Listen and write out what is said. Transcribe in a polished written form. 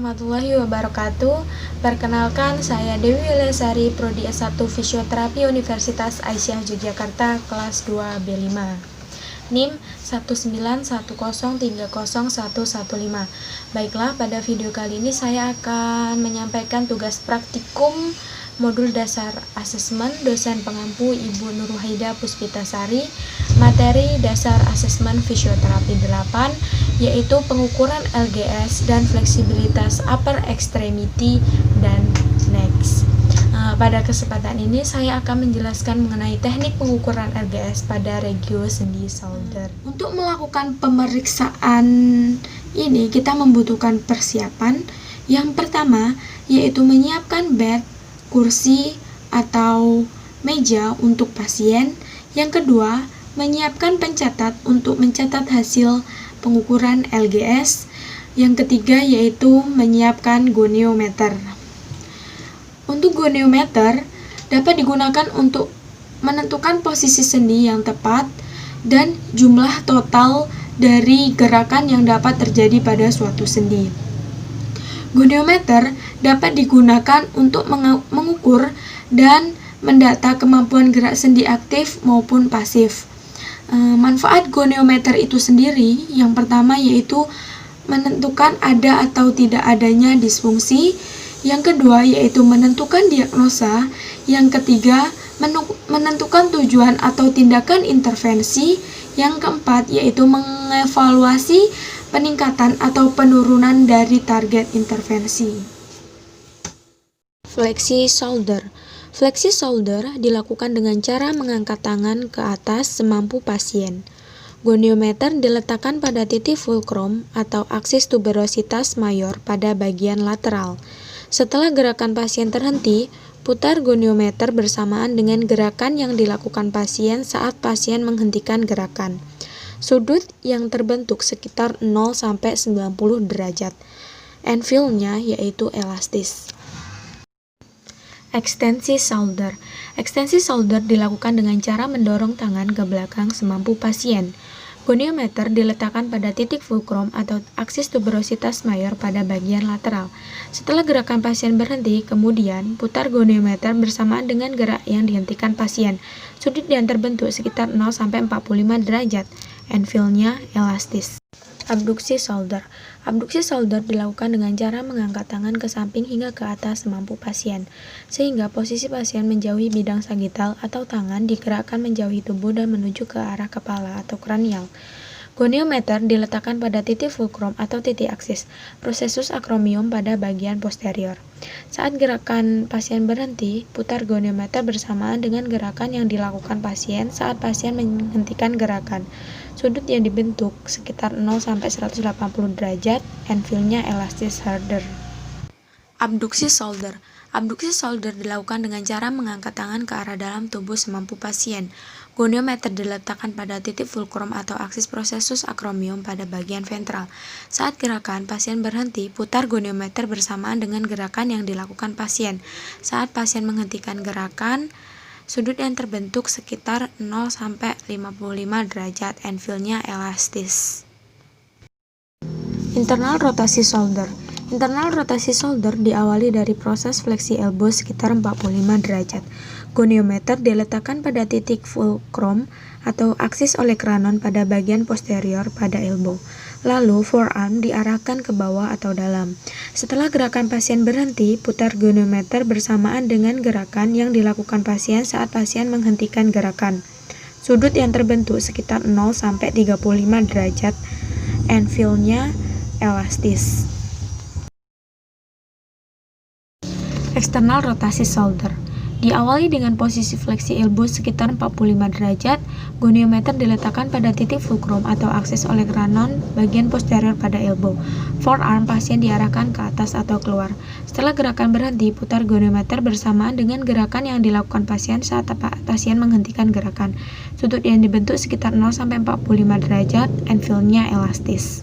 warahmatullahi wabarakatuh. Perkenalkan, saya Dewi Lesari, Prodi S1 Fisioterapi Universitas Aisyah Yogyakarta, kelas 2B5. NIM 191030115. Baiklah, pada video kali ini saya akan menyampaikan tugas praktikum modul dasar asesmen dosen pengampu Ibu Nurhaida Puspitasari, materi dasar asesmen fisioterapi 8, yaitu pengukuran LGS dan fleksibilitas upper extremity dan necks. Pada kesempatan ini saya akan menjelaskan mengenai teknik pengukuran LGS pada regio sendi shoulder. Untuk melakukan pemeriksaan ini kita membutuhkan persiapan. Yang pertama yaitu menyiapkan bed, kursi atau meja untuk pasien. Yang kedua, menyiapkan pencatat untuk mencatat hasil pengukuran LGS. Yang ketiga yaitu menyiapkan goniometer. Untuk goniometer dapat digunakan untuk menentukan posisi sendi yang tepat dan jumlah total dari gerakan yang dapat terjadi pada suatu sendi. Goniometer dapat digunakan untuk mengukur dan mendata kemampuan gerak sendi aktif maupun pasif. Manfaat goniometer itu sendiri, yang pertama yaitu menentukan ada atau tidak adanya disfungsi. Yang kedua yaitu menentukan diagnosa. Yang ketiga menentukan tujuan atau tindakan intervensi. Yang keempat yaitu mengevaluasi peningkatan atau penurunan dari target intervensi. Fleksi shoulder. Fleksi shoulder dilakukan dengan cara mengangkat tangan ke atas semampu pasien. Goniometer diletakkan pada titik fulcrum atau aksis tuberositas mayor pada bagian lateral. Setelah gerakan pasien terhenti, putar goniometer bersamaan dengan gerakan yang dilakukan pasien saat pasien menghentikan gerakan. Sudut yang terbentuk sekitar 0-90 derajat. Anvilnya yaitu elastis. Ekstensi shoulder. Ekstensi shoulder dilakukan dengan cara mendorong tangan ke belakang semampu pasien. Goniometer diletakkan pada titik fulcrum atau aksis tuberositas mayor pada bagian lateral. Setelah gerakan pasien berhenti, kemudian putar goniometer bersamaan dengan gerak yang dihentikan pasien. Sudut yang terbentuk sekitar 0-45 derajat. Anvilnya elastis. Abduksi shoulder. Abduksi shoulder dilakukan dengan cara mengangkat tangan ke samping hingga ke atas semampu pasien, sehingga posisi pasien menjauhi bidang sagital atau tangan digerakkan menjauhi tubuh dan menuju ke arah kepala atau kranial. Goniometer diletakkan pada titik fulcrum atau titik aksis, prosesus acromion pada bagian posterior. Saat gerakan pasien berhenti, putar goniometer bersamaan dengan gerakan yang dilakukan pasien saat pasien menghentikan gerakan. Sudut yang dibentuk sekitar 0-180 derajat, anvilnya elastis harder. Abduksi shoulder. Abduksi shoulder dilakukan dengan cara mengangkat tangan ke arah dalam tubuh semampu pasien. Goniometer diletakkan pada titik fulcrum atau aksis prosesus acromion pada bagian ventral. Saat gerakan pasien berhenti, putar goniometer bersamaan dengan gerakan yang dilakukan pasien. Saat pasien menghentikan gerakan, sudut yang terbentuk sekitar 0-55 derajat, anvilnya elastis. Internal rotasi shoulder. Internal rotasi shoulder diawali dari proses fleksi elbow sekitar 45 derajat. Goniometer diletakkan pada titik fulcrum atau aksis olecranon pada bagian posterior pada elbow. Lalu forearm diarahkan ke bawah atau dalam. Setelah gerakan pasien berhenti, putar goniometer bersamaan dengan gerakan yang dilakukan pasien saat pasien menghentikan gerakan. Sudut yang terbentuk sekitar 0-35 derajat, anvilnya elastis. Eksternal rotasi shoulder. Diawali dengan posisi fleksi elbow sekitar 45 derajat, goniometer diletakkan pada titik fulcrum atau aksis olecranon bagian posterior pada elbow. Forearm pasien diarahkan ke atas atau keluar. Setelah gerakan berhenti, putar goniometer bersamaan dengan gerakan yang dilakukan pasien saat pasien menghentikan gerakan. Sudut yang dibentuk sekitar 0-45 derajat, anvilnya elastis.